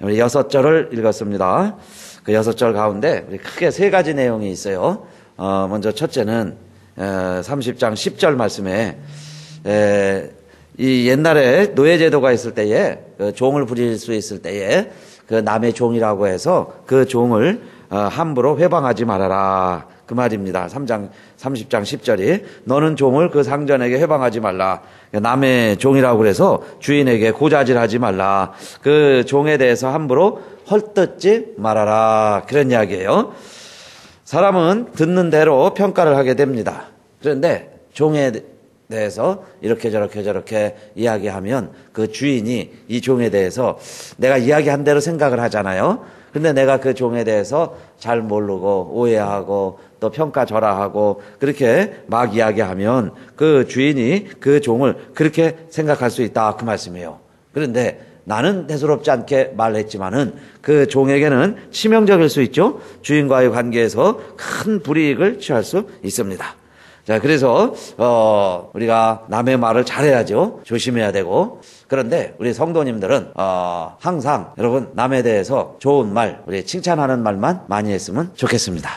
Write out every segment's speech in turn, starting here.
우리 6절을 읽었습니다. 그 6절 가운데 우리 크게 3가지 내용이 있어요. 먼저 첫째는 30장 10절 말씀에 이 옛날에 노예제도가 있을 때에 그 종을 부릴 수 있을 때에 그 남의 종이라고 해서 그 종을 함부로 회방하지 말아라. 그 말입니다. 30장 10절이 너는 종을 그 상전에게 회방하지 말라. 남의 종이라고 그래서 주인에게 고자질하지 말라. 그 종에 대해서 함부로 헐뜯지 말아라. 그런 이야기예요. 사람은 듣는 대로 평가를 하게 됩니다. 그런데 종에 대해서 이렇게 저렇게 이야기하면 그 주인이 이 종에 대해서 내가 이야기한 대로 생각을 하잖아요. 근데 내가 그 종에 대해서 잘 모르고 오해하고 또 평가절하하고 그렇게 막 이야기하면 그 주인이 그 종을 그렇게 생각할 수 있다. 그 말씀이에요. 그런데 나는 대수롭지 않게 말했지만은 그 종에게는 치명적일 수 있죠. 주인과의 관계에서 큰 불이익을 취할 수 있습니다. 자, 그래서 우리가 남의 말을 잘해야죠. 조심해야 되고. 그런데 우리 성도님들은 항상 여러분 남에 대해서 좋은 말, 우리 칭찬하는 말만 많이 했으면 좋겠습니다.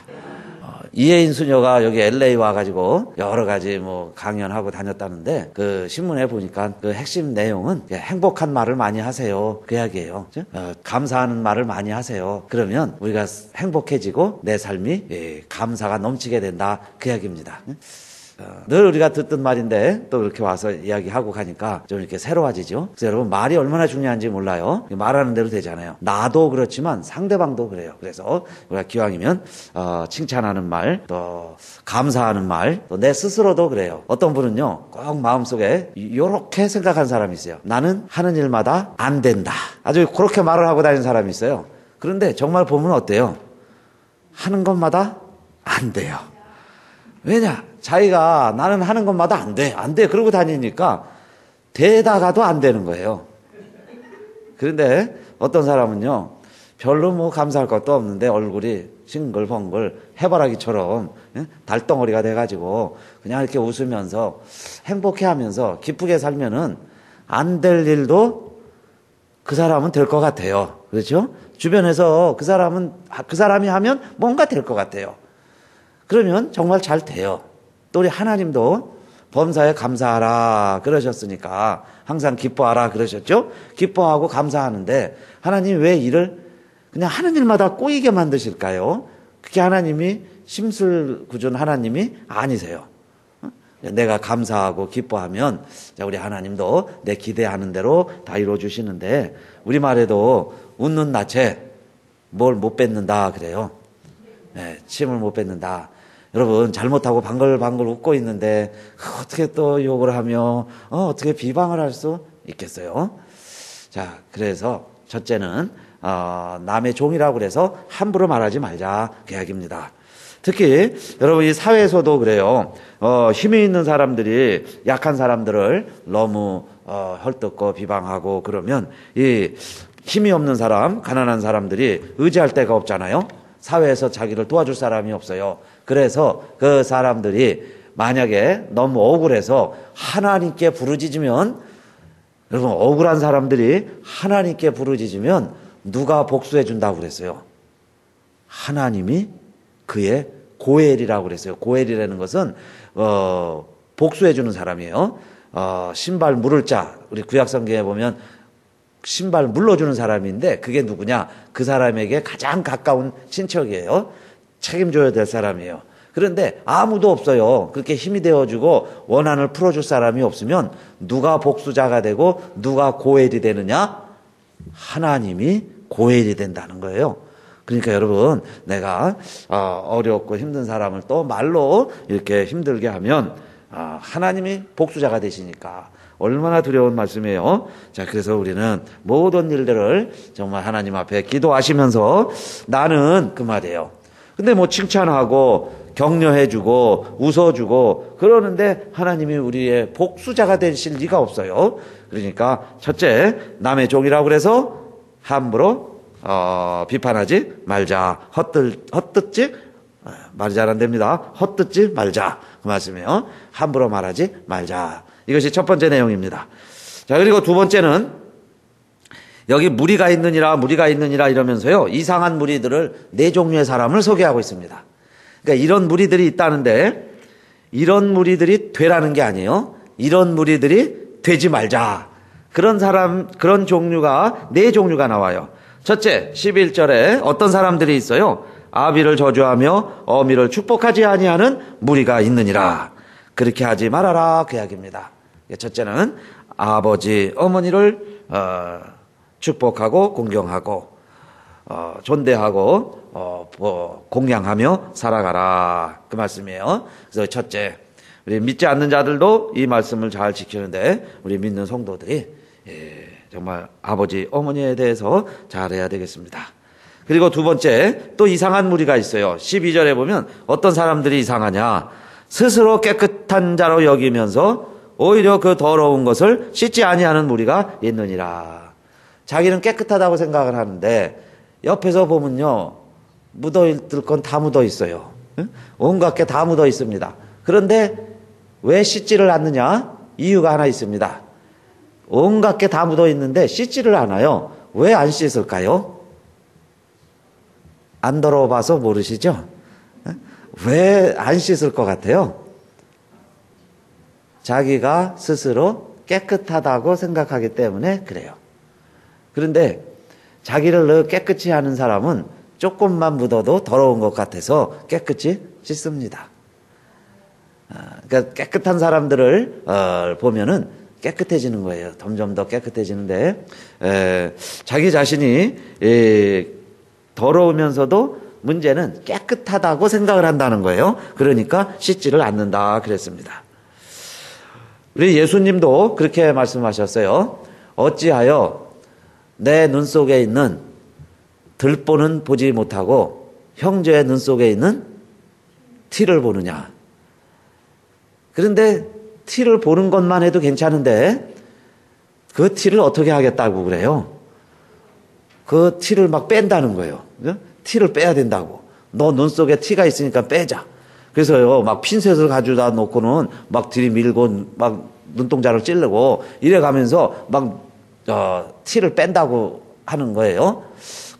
이혜인 수녀가 여기 LA 와가지고 여러 가지 뭐 강연하고 다녔다는데 그 신문에 보니까 그 핵심 내용은 행복한 말을 많이 하세요. 그 이야기예요. 감사하는 말을 많이 하세요. 그러면 우리가 행복해지고 내 삶이 감사가 넘치게 된다. 그 이야기입니다. 늘 우리가 듣던 말인데 또 이렇게 와서 이야기하고 가니까 좀 이렇게 새로워지죠. 그래서 여러분 말이 얼마나 중요한지 몰라요. 말하는 대로 되잖아요. 나도 그렇지만 상대방도 그래요. 그래서 우리가 기왕이면 칭찬하는 말, 또 감사하는 말, 또 내 스스로도 그래요. 어떤 분은요 꼭 마음속에 이렇게 생각하는 사람이 있어요. 나는 하는 일마다 안 된다. 아주 그렇게 말을 하고 다니는 사람이 있어요. 그런데 정말 보면 어때요? 하는 것마다 안 돼요. 왜냐? 자기가 나는 하는 것마다 안 돼. 그러고 다니니까 되다가도 안 되는 거예요. 그런데 어떤 사람은요, 별로 뭐 감사할 것도 없는데 얼굴이 싱글벙글 해바라기처럼 달덩어리가 돼가지고 그냥 이렇게 웃으면서 행복해 하면서 기쁘게 살면은 안 될 일도 그 사람은 될 것 같아요. 그렇죠? 주변에서 그 사람이 하면 뭔가 될 것 같아요. 그러면 정말 잘 돼요. 또 우리 하나님도 범사에 감사하라 그러셨으니까 항상 기뻐하라 그러셨죠? 기뻐하고 감사하는데 하나님 왜 일을 그냥 하는 일마다 꼬이게 만드실까요? 그게 하나님이 심술궂은 하나님이 아니세요. 내가 감사하고 기뻐하면 우리 하나님도 내 기대하는 대로 다 이루어주시는데 우리말에도 웃는 낯에 뭘 못 뱉는다 그래요. 네, 침을 못 뱉는다. 여러분 잘못하고 방글방글 웃고 있는데 어떻게 또 욕을 하며 어떻게 비방을 할 수 있겠어요? 자, 그래서 첫째는 남의 종이라고 그래서 함부로 말하지 말자 그 이야기입니다. 특히 여러분 이 사회에서도 그래요. 힘이 있는 사람들이 약한 사람들을 너무 헐뜯고 비방하고 그러면 이 힘이 없는 사람, 가난한 사람들이 의지할 데가 없잖아요. 사회에서 자기를 도와줄 사람이 없어요. 그래서 그 사람들이 만약에 너무 억울해서 하나님께 부르짖으면 여러분 억울한 사람들이 하나님께 부르짖으면 누가 복수해 준다고 그랬어요? 하나님이 그의 고엘이라고 그랬어요. 고엘이라는 것은 복수해 주는 사람이에요. 신발 물을 자 우리 구약성경에 보면 신발 물러주는 사람인데 그게 누구냐? 그 사람에게 가장 가까운 친척이에요. 책임져야 될 사람이에요. 그런데 아무도 없어요. 그렇게 힘이 되어주고 원한을 풀어줄 사람이 없으면 누가 복수자가 되고 누가 고엘이 되느냐? 하나님이 고엘이 된다는 거예요. 그러니까 여러분 내가 어렵고 힘든 사람을 또 말로 이렇게 힘들게 하면 하나님이 복수자가 되시니까 얼마나 두려운 말씀이에요. 자, 그래서 우리는 모든 일들을 정말 하나님 앞에 기도하시면서 나는 그 말이에요. 근데 뭐 칭찬하고 격려해주고 웃어주고 그러는데 하나님이 우리의 복수자가 되실 리가 없어요. 그러니까 첫째 남의 종이라고 그래서 함부로 비판하지 말자. 헛듣지 말이 잘 안 됩니다. 헛듣지 말자 그 말씀이에요. 함부로 말하지 말자. 이것이 첫 번째 내용입니다. 자, 그리고 두 번째는 여기 무리가 있느니라 이러면서요. 이상한 무리들을 네 종류의 사람을 소개하고 있습니다. 그러니까 이런 무리들이 있다는데 이런 무리들이 되라는 게 아니에요. 이런 무리들이 되지 말자. 그런 종류가 네 종류가 나와요. 첫째, 11절에 어떤 사람들이 있어요? 아비를 저주하며 어미를 축복하지 아니하는 무리가 있느니라. 그렇게 하지 말아라 그 이야기입니다. 첫째는 아버지 어머니를 축복하고 공경하고 존대하고 공양하며 살아가라 그 말씀이에요. 그래서 첫째, 우리 믿지 않는 자들도 이 말씀을 잘 지키는데 우리 믿는 성도들이 정말 아버지 어머니에 대해서 잘해야 되겠습니다. 그리고 두 번째, 또 이상한 무리가 있어요. 12절에 보면 어떤 사람들이 이상하냐, 스스로 깨끗한 자로 여기면서 오히려 그 더러운 것을 씻지 아니하는 무리가 있느니라. 자기는 깨끗하다고 생각을 하는데 옆에서 보면요, 묻어있을 건 다 묻어 있어요. 온갖 게 다 묻어 있습니다. 그런데 왜 씻지를 않느냐? 이유가 하나 있습니다. 온갖 게 다 묻어 있는데 씻지를 않아요. 왜 안 씻을까요? 안 더러워봐서 모르시죠? 왜 안 씻을 것 같아요? 자기가 스스로 깨끗하다고 생각하기 때문에 그래요. 그런데 자기를 늘 깨끗이 하는 사람은 조금만 묻어도 더러운 것 같아서 깨끗이 씻습니다. 그러니까 깨끗한 사람들을 보면은 깨끗해지는 거예요. 점점 더 깨끗해지는데 자기 자신이 더러우면서도 문제는 깨끗하다고 생각을 한다는 거예요. 그러니까 씻지를 않는다 그랬습니다. 우리 예수님도 그렇게 말씀하셨어요. 어찌하여 내 눈 속에 있는 들보는 보지 못하고 형제의 눈 속에 있는 티를 보느냐. 그런데 티를 보는 것만 해도 괜찮은데 그 티를 어떻게 하겠다고 그래요? 그 티를 막 뺀다는 거예요. 티를 빼야 된다고. 너 눈 속에 티가 있으니까 빼자. 그래서요, 막 핀셋을 가져다 놓고는 막 들이밀고 막 눈동자를 찌르고 이래 가면서 막 티를 뺀다고 하는 거예요.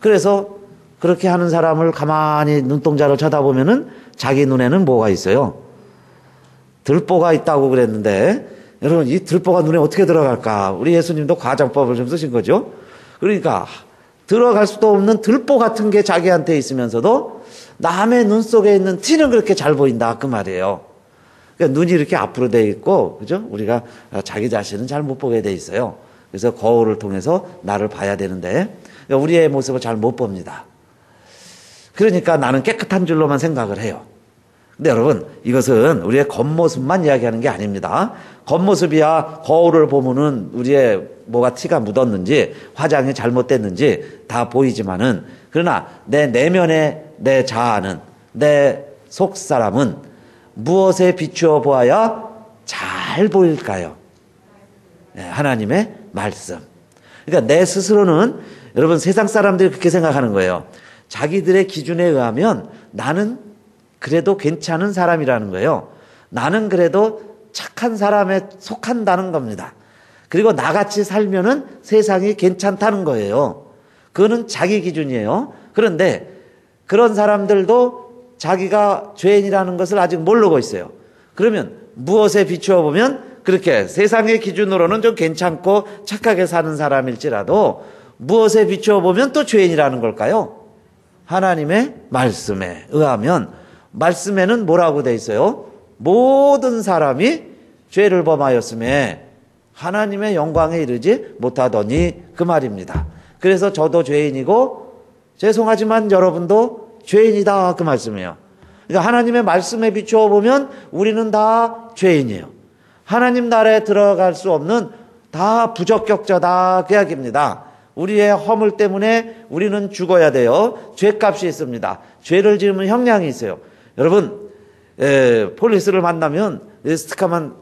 그래서 그렇게 하는 사람을 가만히 눈동자를 쳐다보면은 자기 눈에는 뭐가 있어요? 들보가 있다고 그랬는데 여러분, 이 들보가 눈에 어떻게 들어갈까? 우리 예수님도 과장법을 좀 쓰신 거죠. 그러니까 들어갈 수도 없는 들보 같은 게 자기한테 있으면서도 남의 눈 속에 있는 티는 그렇게 잘 보인다 그 말이에요. 그러니까 눈이 이렇게 앞으로 돼 있고, 그죠? 우리가 자기 자신은 잘 못 보게 돼 있어요. 그래서 거울을 통해서 나를 봐야 되는데 우리의 모습을 잘 못 봅니다. 그러니까 나는 깨끗한 줄로만 생각을 해요. 근데 여러분, 이것은 우리의 겉모습만 이야기하는 게 아닙니다. 겉모습이야 거울을 보면은 우리의 뭐가 티가 묻었는지 화장이 잘못됐는지 다 보이지만은, 그러나 내 내면의 내 자아는, 내 속사람은 무엇에 비추어 보아야 잘 보일까요? 하나님의 말씀. 그러니까 내 스스로는, 여러분, 세상 사람들이 그렇게 생각하는 거예요. 자기들의 기준에 의하면 나는 그래도 괜찮은 사람이라는 거예요. 나는 그래도 착한 사람에 속한다는 겁니다. 그리고 나같이 살면은 세상이 괜찮다는 거예요. 그거는 자기 기준이에요. 그런데 그런 사람들도 자기가 죄인이라는 것을 아직 모르고 있어요. 그러면 무엇에 비추어 보면 그렇게 세상의 기준으로는 좀 괜찮고 착하게 사는 사람일지라도 무엇에 비추어 보면 또 죄인이라는 걸까요? 하나님의 말씀에 의하면, 말씀에는 뭐라고 돼 있어요? 모든 사람이 죄를 범하였음에 하나님의 영광에 이르지 못하더니 그 말입니다. 그래서 저도 죄인이고 죄송하지만 여러분도 죄인이다 그 말씀이에요. 그러니까 하나님의 말씀에 비추어 보면 우리는 다 죄인이에요. 하나님 나라에 들어갈 수 없는 다 부적격자다 그 이야기입니다. 우리의 허물 때문에 우리는 죽어야 돼요. 죄값이 있습니다. 죄를 지으면 형량이 있어요. 여러분, 폴리스를 만나면 스티커만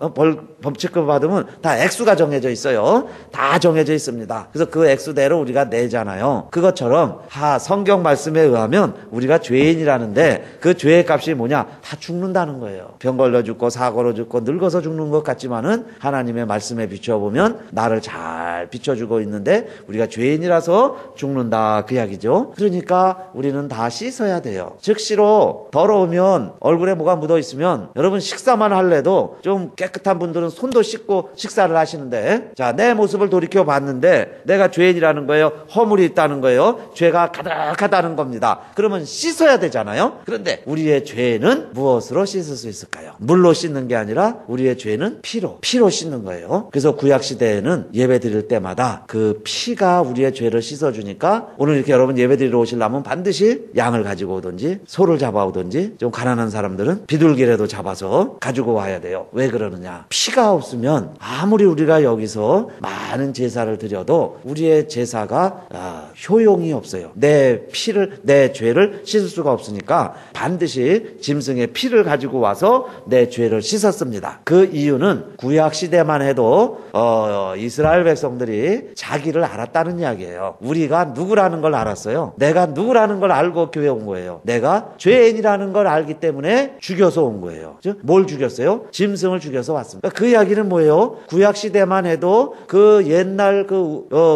범칙금 받으면 다 액수가 정해져 있어요. 다 정해져 있습니다. 그래서 그 액수대로 우리가 내잖아요. 그것처럼 성경 말씀에 의하면 우리가 죄인이라는데 그 죄의 값이 뭐냐? 다 죽는다는 거예요. 병 걸려 죽고 사고로 죽고 늙어서 죽는 것 같지만은 하나님의 말씀에 비춰보면 나를 잘 비춰주고 있는데 우리가 죄인이라서 죽는다 그 이야기죠. 그러니까 우리는 다 씻어야 돼요. 즉시로 더러우면 얼굴에 뭐가 묻어 있으면 여러분 식사만 할래도 좀 깨끗한 분들은 손도 씻고 식사를 하시는데 자, 내 모습을 돌이켜 봤는데 내가 죄인이라는 거예요. 허물이 있다는 거예요. 죄가 가득하다는 겁니다. 그러면 씻어야 되잖아요. 그런데 우리의 죄는 무엇으로 씻을 수 있을까요? 물로 씻는 게 아니라 우리의 죄는 피로 씻는 거예요. 그래서 구약시대에는 예배 드릴 때마다 그 피가 우리의 죄를 씻어주니까 오늘 이렇게 여러분 예배 드리러 오시려면 반드시 양을 가지고 오든지 소를 잡아오든지 좀 가난한 사람들은 비둘기라도 잡아서 가지고 와야 돼요. 왜 그러느냐? 피가 없으면 아무리 우리가 여기서 많은 제사를 드려도 우리의 제사가 효용이 없어요. 내 죄를 씻을 수가 없으니까 반드시 짐승의 피를 가지고 와서 내 죄를 씻었습니다. 그 이유는 구약시대만 해도 이스라엘 백성들이 자기를 알았다는 이야기예요. 우리가 누구라는 걸 알았어요. 내가 누구라는 걸 알고 교회 온 거예요. 내가 죄인이라는 걸 알기 때문에 죽여서 온 거예요. 뭘 죽였어요? 짐승을 죽여서 왔습니다. 그 이야기는 뭐예요? 구약시대만 해도 그 옛날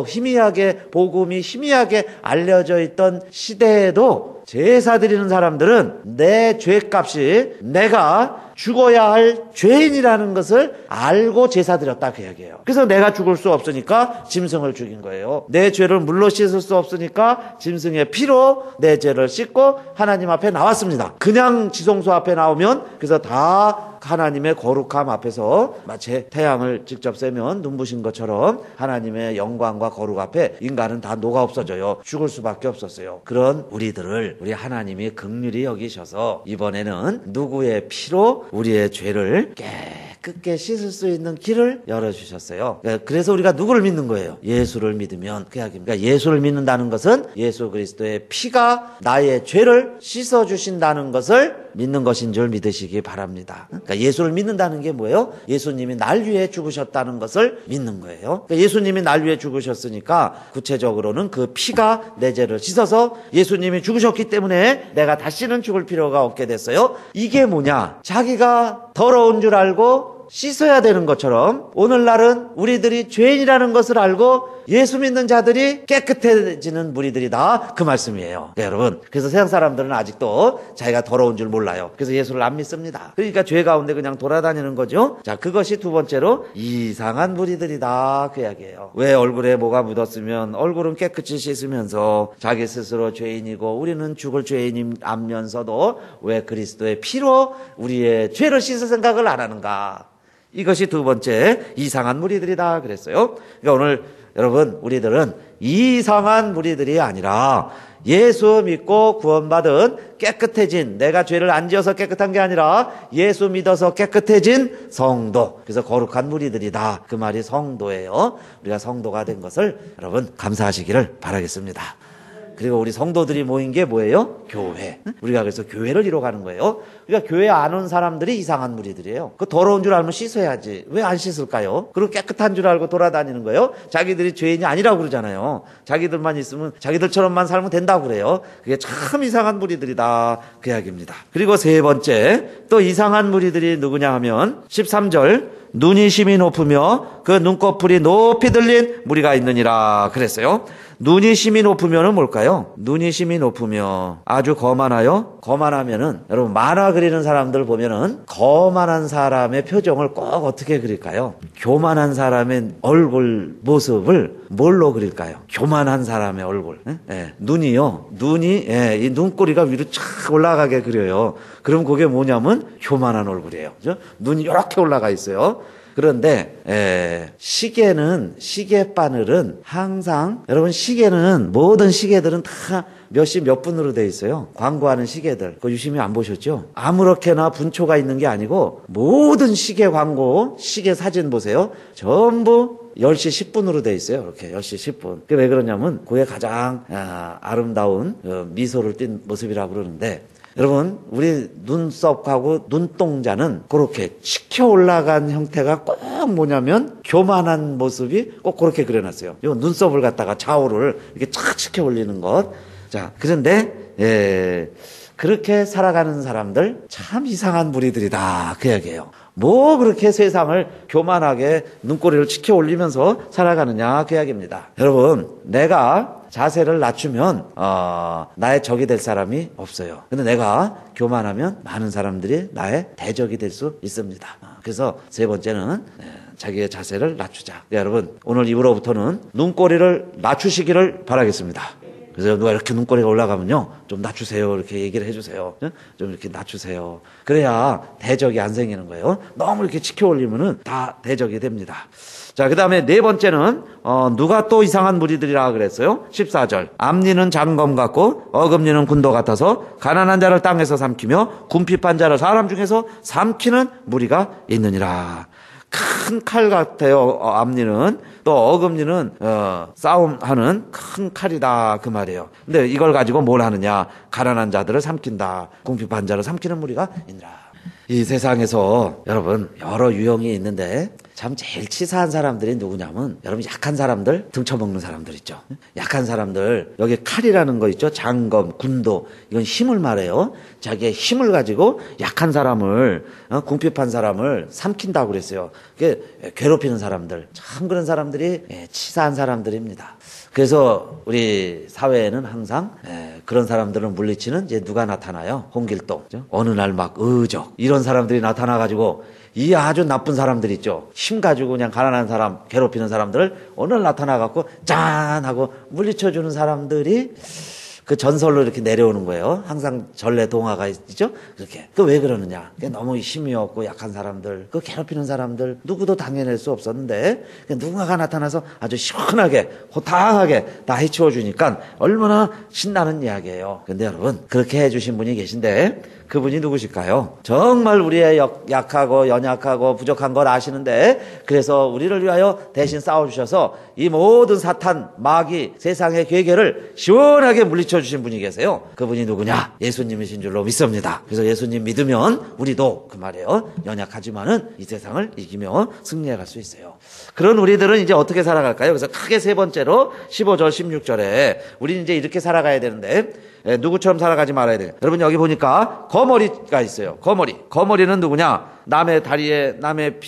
희미하게 복음이 희미하게 알려져 있던 시대에도 제사 드리는 사람들은 내 죄값이 내가 죽어야 할 죄인이라는 것을 알고 제사 드렸다 그 이야기예요. 그래서 내가 죽을 수 없으니까 짐승을 죽인 거예요. 내 죄를 물로 씻을 수 없으니까 짐승의 피로 내 죄를 씻고 하나님 앞에 나왔습니다. 그냥 지성소 앞에 나오면 그래서 다 하나님의 거룩함 앞에서 마치 태양을 직접 쐬면 눈부신 것처럼 하나님의 영광과 거룩 앞에 인간은 다 녹아 없어져요. 죽을 수밖에 없었어요. 그런 우리들을 우리 하나님이 긍휼히 여기셔서 이번에는 누구의 피로 우리의 죄를 깨끗게 씻을 수 있는 길을 열어주셨어요. 그래서 우리가 누구를 믿는 거예요? 예수를 믿으면 그 이야기입니다. 그러니까 예수를 믿는다는 것은 예수 그리스도의 피가 나의 죄를 씻어주신다는 것을 믿는 것인 줄 믿으시기 바랍니다. 그러니까 예수를 믿는다는 게 뭐예요? 예수님이 날 위해 죽으셨다는 것을 믿는 거예요. 그러니까 예수님이 날 위해 죽으셨으니까 구체적으로는 그 피가 내 죄를 씻어서 예수님이 죽으셨기 때문에 내가 다시는 죽을 필요가 없게 됐어요. 이게 뭐냐? 자기가 더러운 줄 알고 씻어야 되는 것처럼 오늘날은 우리들이 죄인이라는 것을 알고 예수 믿는 자들이 깨끗해지는 무리들이다 그 말씀이에요. 그러니까 여러분, 그래서 세상 사람들은 아직도 자기가 더러운 줄 몰라요. 그래서 예수를 안 믿습니다. 그러니까 죄 가운데 그냥 돌아다니는 거죠. 자, 그것이 두 번째로 이상한 무리들이다 그 이야기예요. 왜 얼굴에 뭐가 묻었으면 얼굴은 깨끗이 씻으면서 자기 스스로 죄인이고 우리는 죽을 죄인임 알면서도 왜 그리스도의 피로 우리의 죄를 씻을 생각을 안 하는가? 이것이 두 번째 이상한 무리들이다 그랬어요. 그러니까 오늘 여러분 우리들은 이상한 무리들이 아니라 예수 믿고 구원받은 깨끗해진, 내가 죄를 안 지어서 깨끗한 게 아니라 예수 믿어서 깨끗해진 성도, 그래서 거룩한 무리들이다 그 말이 성도예요. 우리가 성도가 된 것을 여러분 감사하시기를 바라겠습니다. 그리고 우리 성도들이 모인 게 뭐예요? 교회. 우리가 그래서 교회를 이뤄 가는 거예요. 그러니까 교회 안 온 사람들이 이상한 무리들이에요. 그 더러운 줄 알면 씻어야지. 왜 안 씻을까요? 그리고 깨끗한 줄 알고 돌아다니는 거예요. 자기들이 죄인이 아니라고 그러잖아요. 자기들만 있으면 자기들처럼만 살면 된다고 그래요. 그게 참 이상한 무리들이다 그 이야기입니다. 그리고 세 번째 또 이상한 무리들이 누구냐 하면 13절 눈이 심히 높으며 그 눈꺼풀이 높이 들린 무리가 있느니라 그랬어요. 눈이 심히 높으면은 뭘까요? 눈이 심히 높으며 아주 거만하여, 거만하면은 여러분 만화 그리는 사람들 보면은 거만한 사람의 표정을 꼭 어떻게 그릴까요? 교만한 사람의 얼굴 모습을 뭘로 그릴까요? 교만한 사람의 얼굴. 눈이요. 눈이 이 눈꼬리가 위로 쫙 올라가게 그려요. 그럼 그게 뭐냐면 교만한 얼굴이에요. 그죠? 눈이 이렇게 올라가 있어요. 그런데 시계바늘은 항상 여러분 시계는 모든 시계들은 다 몇시 몇 분으로 돼 있어요. 광고하는 시계들 그거 유심히 안 보셨죠? 아무렇게나 분초가 있는 게 아니고 모든 시계 광고 시계 사진 보세요. 전부 10시 10분으로 돼 있어요. 이렇게 10시 10분. 그게 왜 그러냐면 그게 가장 아름다운 미소를 띤 모습이라고 그러는데 여러분, 우리 눈썹하고 눈동자는 그렇게 치켜 올라간 형태가 꼭 뭐냐면 교만한 모습이 꼭 그렇게 그려놨어요. 요 눈썹을 갖다가 좌우를 이렇게 착 치켜 올리는 것. 자, 그런데 그렇게 살아가는 사람들 참 이상한 무리들이다 그 얘기예요. 뭐 그렇게 세상을 교만하게 눈꼬리를 치켜 올리면서 살아가느냐 그 이야기입니다. 여러분, 내가 자세를 낮추면 나의 적이 될 사람이 없어요. 근데 내가 교만하면 많은 사람들이 나의 대적이 될 수 있습니다. 그래서 세 번째는 자기의 자세를 낮추자. 여러분, 오늘 이후로부터는 눈꼬리를 낮추시기를 바라겠습니다. 그래서 누가 이렇게 눈꼬리가 올라가면요, 좀 낮추세요 이렇게 얘기를 해주세요. 좀 이렇게 낮추세요. 그래야 대적이 안 생기는 거예요. 너무 이렇게 치켜 올리면은 다 대적이 됩니다. 자, 그 다음에 네 번째는 누가 또 이상한 무리들이라 그랬어요? 14절. 앞니는 장검 같고 어금니는 군도 같아서 가난한 자를 땅에서 삼키며 궁핍한 자를 사람 중에서 삼키는 무리가 있느니라. 큰 칼 같아요. 앞니는. 또 어금니는 싸움하는 큰 칼이다 그 말이에요. 근데 이걸 가지고 뭘 하느냐? 가난한 자들을 삼킨다. 궁핍한 자를 삼키는 무리가 있느니라. 이 세상에서 여러분 여러 유형이 있는데 참 제일 치사한 사람들이 누구냐면 여러분 약한 사람들, 등쳐먹는 사람들 있죠. 약한 사람들, 여기 칼이라는 거 있죠. 장검, 군도, 이건 힘을 말해요. 자기의 힘을 가지고 약한 사람을, 궁핍한 사람을 삼킨다고 그랬어요. 그게 괴롭히는 사람들, 참 그런 사람들이 치사한 사람들입니다. 그래서 우리 사회에는 항상 그런 사람들을 물리치는 이제 누가 나타나요? 홍길동. 어느 날 막 의적 이런 사람들이 나타나가지고 이 아주 나쁜 사람들 있죠. 힘 가지고 그냥 가난한 사람 괴롭히는 사람들을 어느 날 나타나갖고 짠 하고 물리쳐주는 사람들이 그 전설로 이렇게 내려오는 거예요. 항상 전래 동화가 있죠. 그렇게. 그 왜 그러느냐? 너무 힘이 없고 약한 사람들, 그 괴롭히는 사람들 누구도 당해낼 수 없었는데 누군가가 나타나서 아주 시원하게 호탕하게 다 해치워 주니까 얼마나 신나는 이야기예요. 근데 여러분 그렇게 해주신 분이 계신데 그분이 누구실까요? 정말 우리의 약하고 연약하고 부족한 걸 아시는데 그래서 우리를 위하여 대신 싸워주셔서 이 모든 사탄, 마귀, 세상의 괴계를 시원하게 물리쳐 주신 분이 계세요. 그분이 누구냐? 예수님이신 줄로 믿습니다. 그래서 예수님 믿으면 우리도 그 말이에요. 연약하지만은 이 세상을 이기며 승리해 갈 수 있어요. 그런 우리들은 이제 어떻게 살아갈까요? 그래서 크게 세 번째로 15절, 16절에 우리는 이제 이렇게 살아가야 되는데 누구처럼 살아가지 말아야 돼요. 여러분 여기 보니까 거머리가 있어요. 거머리는 누구냐? 남의 다리에 남의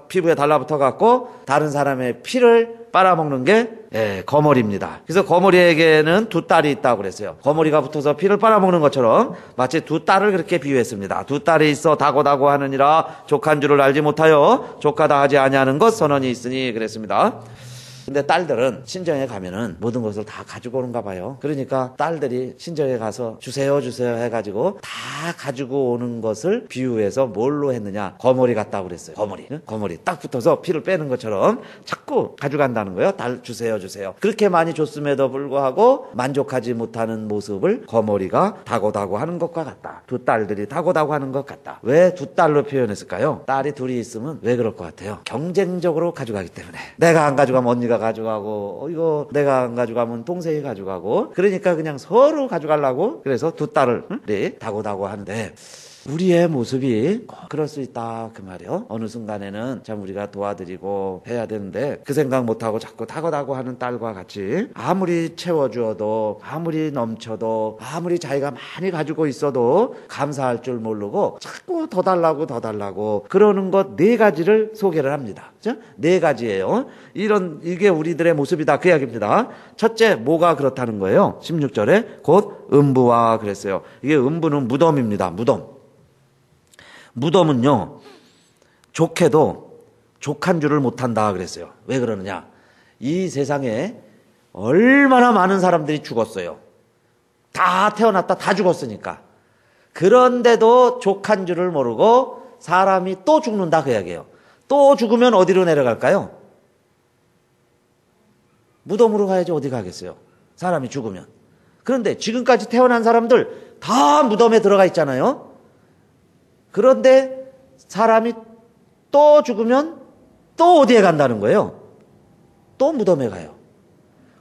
피부에 달라붙어 갖고 다른 사람의 피를 빨아먹는 게 거머리입니다. 그래서 거머리에게는 두 딸이 있다고 그랬어요. 거머리가 붙어서 피를 빨아먹는 것처럼 마치 두 딸을 그렇게 비유했습니다. 두 딸이 있어 다고다고 하느니라 족한 줄을 알지 못하여 족하다 하지 아니하는 것 선언이 있으니 그랬습니다. 근데 딸들은 친정에 가면은 모든 것을 다 가지고 오는가 봐요. 그러니까 딸들이 친정에 가서 주세요 해가지고 다 가지고 오는 것을 비유해서 뭘로 했느냐? 거머리 같다고 그랬어요. 거머리 딱 붙어서 피를 빼는 것처럼 자꾸 가져간다는 거예요. 딸 주세요. 그렇게 많이 줬음에도 불구하고 만족하지 못하는 모습을 거머리가 다고다고 하는 것과 같다. 두 딸들이 다고다고 하는 것 같다. 왜 두 딸로 표현했을까요? 딸이 둘이 있으면 왜 그럴 것 같아요? 경쟁적으로 가져가기 때문에. 내가 안 가져가면 언니가 가져가고 이거 내가 안 가져가면 동생이 가져가고 그러니까 그냥 서로 가져가려고 그래서 두 딸을 다고다고 하는데 우리의 모습이 그럴 수 있다 그 말이요. 어느 순간에는 참 우리가 도와드리고 해야 되는데 그 생각 못하고 자꾸 다고다고 하는 딸과 같이 아무리 채워주어도 아무리 넘쳐도 아무리 자기가 많이 가지고 있어도 감사할 줄 모르고 자꾸 더 달라고 그러는 것 네 가지를 소개를 합니다. 그렇죠? 네 가지예요. 이게 우리들의 모습이다 그 이야기입니다. 첫째 뭐가 그렇다는 거예요? 16절에 곧 음부와 그랬어요. 이게 음부는 무덤입니다. 무덤은요, 좋게도 족한 줄을 못한다 그랬어요. 왜 그러느냐? 이 세상에 얼마나 많은 사람들이 죽었어요. 다 태어났다 다 죽었으니까. 그런데도 족한 줄을 모르고 사람이 또 죽는다 그 이야기예요. 또 죽으면 어디로 내려갈까요? 무덤으로 가야지 어디 가겠어요? 사람이 죽으면. 그런데 지금까지 태어난 사람들 다 무덤에 들어가 있잖아요. 그런데 사람이 또 죽으면 또 어디에 간다는 거예요? 또 무덤에 가요.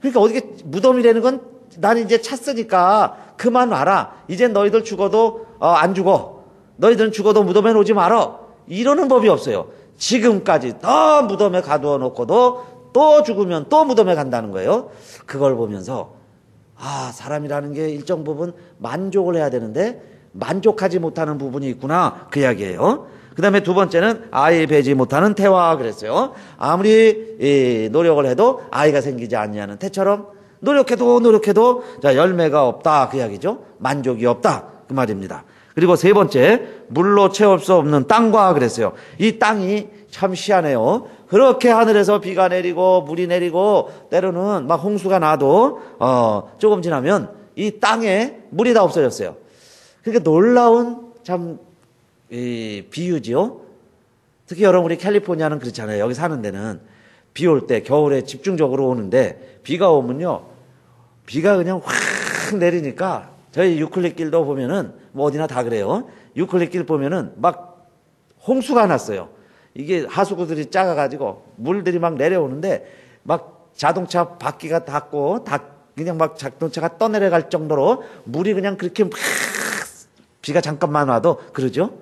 그러니까 어떻게 무덤이라는 건 나는 이제 찼으니까 그만 와라. 이제 너희들 죽어도 안 죽어. 너희들은 죽어도 무덤에 오지 말어. 이러는 법이 없어요. 지금까지 더 무덤에 가두어 놓고도 또 죽으면 또 무덤에 간다는 거예요. 그걸 보면서 사람이라는 게 일정 부분 만족을 해야 되는데 만족하지 못하는 부분이 있구나, 그 이야기예요. 그 다음에 두 번째는 아이 배지 못하는 태와 그랬어요. 아무리 노력을 해도 아이가 생기지 않냐는 태처럼 노력해도 자, 열매가 없다, 그 이야기죠. 만족이 없다, 그 말입니다. 그리고 세 번째, 물로 채울 수 없는 땅과 그랬어요. 이 땅이 참 희한해요. 그렇게 하늘에서 비가 내리고 물이 내리고 때로는 막 홍수가 나도 조금 지나면 이 땅에 물이 다 없어졌어요. 그러니까 놀라운 참 비유지요. 특히 여러분 우리 캘리포니아는 그렇잖아요. 여기 사는 데는 비 올 때 겨울에 집중적으로 오는데 비가 오면요, 비가 그냥 확 내리니까 저희 유클릭길도 보면은 뭐 어디나 다 그래요. 유클릭길 보면은 막 홍수가 났어요. 이게 하수구들이 작아가지고 물들이 막 내려오는데 막 자동차 바퀴가 닿고 그냥 막 자동차가 떠내려갈 정도로 물이 그냥 그렇게 막 비가 잠깐만 와도 그러죠.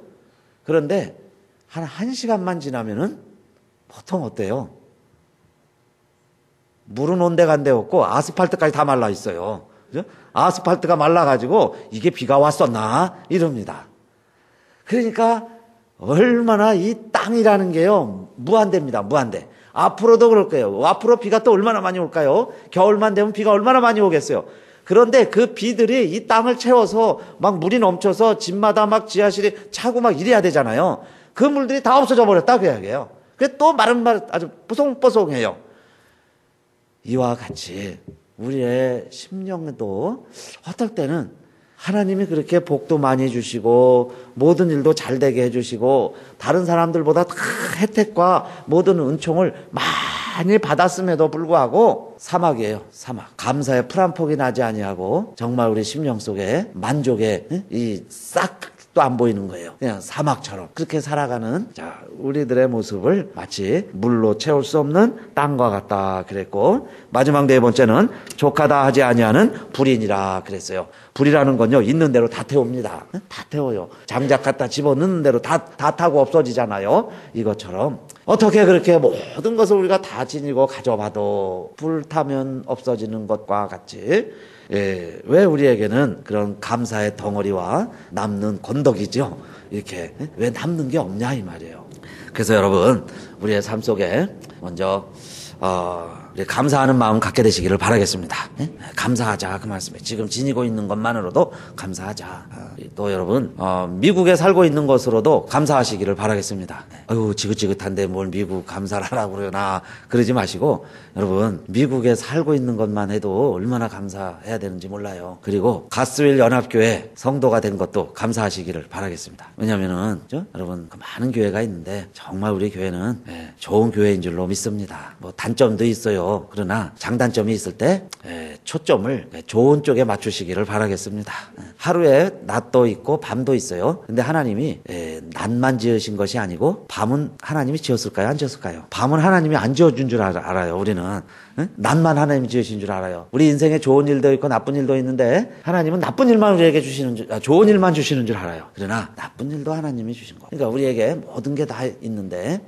그런데 한 1시간만 지나면은 보통 어때요? 물은 온데간데 없고 아스팔트까지 다 말라 있어요. 그죠? 아스팔트가 말라가지고 이게 비가 왔었나? 이럽니다. 그러니까 얼마나 이 땅이라는 게요, 무한대입니다. 무한대. 앞으로도 그럴 거예요. 앞으로 비가 또 얼마나 많이 올까요? 겨울만 되면 비가 얼마나 많이 오겠어요. 그런데 그 비들이 이 땅을 채워서 막 물이 넘쳐서 집마다 막 지하실이 차고 막 이래야 되잖아요. 그 물들이 다 없어져 버렸다, 그 이야기예요. 그래서 또 마른 말 아주 뽀송뽀송해요. 이와 같이 우리의 심령도 어떨 때는 하나님이 그렇게 복도 많이 주시고 모든 일도 잘 되게 해주시고 다른 사람들보다 다 혜택과 모든 은총을 많이 받았음에도 불구하고 사막이에요. 사막. 감사의 풀 한 폭이 나지 아니하고 정말 우리 심령 속에 만족의 이 싹도 안 보이는 거예요. 그냥 사막처럼 그렇게 살아가는 자, 우리들의 모습을 마치 물로 채울 수 없는 땅과 같다 그랬고, 마지막 네 번째는 족하다 하지 아니하는 불인이라 그랬어요. 불이라는 건요, 있는 대로 다 태웁니다. 다 태워요. 장작 갖다 집어넣는 대로 다 타고 없어지잖아요. 이것처럼 어떻게 그렇게 모든 것을 우리가 다 지니고 가져봐도 불타면 없어지는 것과 같이 왜 우리에게는 그런 감사의 덩어리와 남는 건더기죠. 이렇게 왜 남는 게 없냐 이 말이에요. 그래서 여러분 우리의 삶 속에 먼저 감사하는 마음 갖게 되시기를 바라겠습니다. 감사하자 그 말씀에 지금 지니고 있는 것만으로도 감사하자. 또 여러분 미국에 살고 있는 것으로도 감사하시기를 바라겠습니다. 아유 지긋지긋한데 뭘 미국 감사를 하라고 그러나 그러지 마시고 여러분 미국에 살고 있는 것만 해도 얼마나 감사해야 되는지 몰라요. 그리고 가스윌 연합교회 성도가 된 것도 감사하시기를 바라겠습니다. 왜냐하면은 여러분 많은 교회가 있는데 정말 우리 교회는 좋은 교회인 줄로 믿습니다. 뭐 단점도 있어요. 그러나 장단점이 있을 때 초점을 좋은 쪽에 맞추시기를 바라겠습니다. 하루에 낮도 있고 밤도 있어요. 근데 하나님이 낮만 지으신 것이 아니고 밤은 하나님이 지었을까요? 안 지었을까요? 밤은 하나님이 안 지어준 줄 알아요. 우리는 낮만 하나님이 지으신 줄 알아요. 우리 인생에 좋은 일도 있고 나쁜 일도 있는데 하나님은 나쁜 일만 우리에게 좋은 일만 주시는 줄 알아요. 그러나 나쁜 일도 하나님이 주신 거. 그러니까 우리에게 모든 게 다 있는데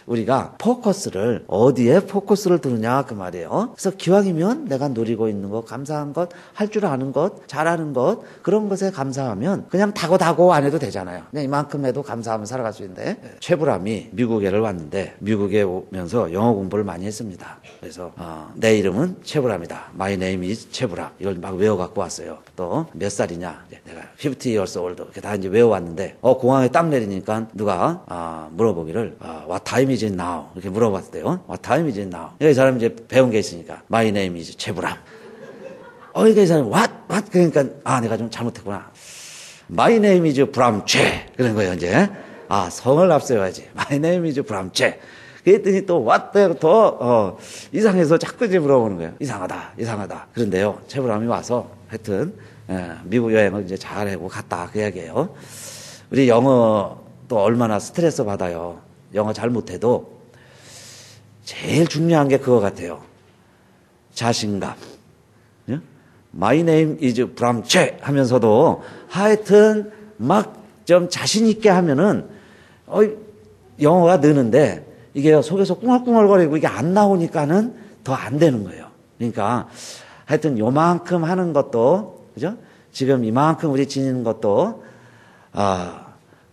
우리가 포커스를 어디에 포커스를 두느냐 그 말이에요. 그래서 기왕이면 내가 누리고 있는 것, 감사한 것, 할 줄 아는 것, 잘하는 것 그런 것에 감사하면 그냥 다고 안 해도 되잖아요. 그냥 이만큼 해도 감사하면 살아갈 수 있는데 최불암이 미국에를 왔는데 미국에 오면서 영어 공부를 많이 했습니다. 그래서 내 이름은 최불암이다. My name is 최불암. 이걸 막 외워갖고 왔어요. 또 몇 살이냐? 내가 50 years old 이렇게 다 이제 외워왔는데 공항에 딱 내리니까 누가 물어보기를 What time is it now? 이렇게 물어봤대요. What time is it now? 이 사람이 이제 배운 게 있으니까 My name is 최불암. 이 사람이 What? 그러니까 내가 좀 잘못했구나. My name is 불암최. 그런 거예요 이제. 성을 앞세워야지. My name is 불암최. 그랬더니 또 what 더 이상해서 자꾸 이제 물어보는 거예요. 이상하다. 그런데요, 최불암이 와서 하여튼 미국 여행을 이제 잘하고 갔다 그 이야기예요. 우리 영어 또 얼마나 스트레스 받아요. 영어 잘 못해도 제일 중요한 게 그거 같아요. 자신감. My name is 브람체 하면서도 하여튼 막 좀 자신 있게 하면은 영어가 느는데 이게 속에서 꿍얼꿍얼거리고 이게 안 나오니까는 더 안 되는 거예요. 그러니까 하여튼 요만큼 하는 것도, 그죠? 지금 이만큼 우리 지니는 것도,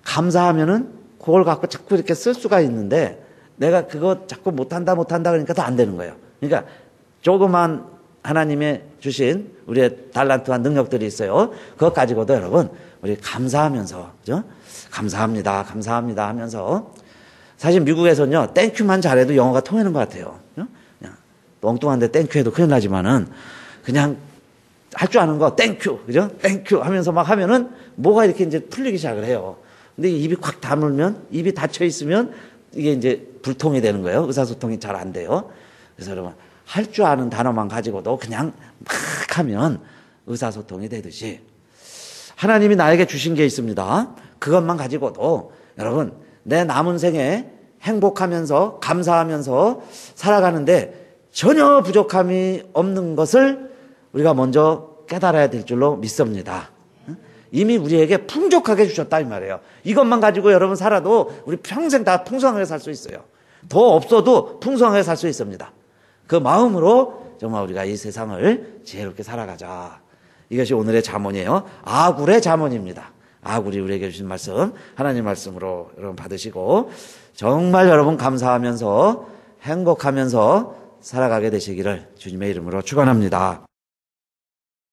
감사하면은 그걸 갖고 자꾸 이렇게 쓸 수가 있는데 내가 그거 자꾸 못한다 그러니까 더 안 되는 거예요. 그러니까 조그만 하나님의 주신 우리의 달란트와 능력들이 있어요. 그것 가지고도 여러분, 우리 감사하면서, 그죠? 감사합니다 하면서, 사실 미국에서는요, 땡큐만 잘해도 영어가 통하는 것 같아요. 그냥 엉뚱한데 땡큐 해도 큰일 나지만은, 그냥 할 줄 아는 거, 땡큐, 그죠? 땡큐 하면서 막 하면은, 뭐가 이렇게 이제 풀리기 시작을 해요. 근데 입이 콱 다물면, 입이 닫혀 있으면, 이게 이제 불통이 되는 거예요. 의사소통이 잘 안 돼요. 그래서 여러분, 할 줄 아는 단어만 가지고도 그냥 막 하면 의사소통이 되듯이, 하나님이 나에게 주신 게 있습니다. 그것만 가지고도 여러분, 내 남은 생에 행복하면서 감사하면서 살아가는데 전혀 부족함이 없는 것을 우리가 먼저 깨달아야 될 줄로 믿습니다. 이미 우리에게 풍족하게 주셨다 이 말이에요. 이것만 가지고 여러분 살아도 우리 평생 다 풍성하게 살 수 있어요. 더 없어도 풍성하게 살 수 있습니다. 그 마음으로 정말 우리가 이 세상을 지혜롭게 살아가자. 이것이 오늘의 잠언이에요. 아굴의 잠언입니다. 아굴이 우리에게 주신 말씀, 하나님 말씀으로 여러분 받으시고 정말 여러분 감사하면서 행복하면서 살아가게 되시기를 주님의 이름으로 축원합니다.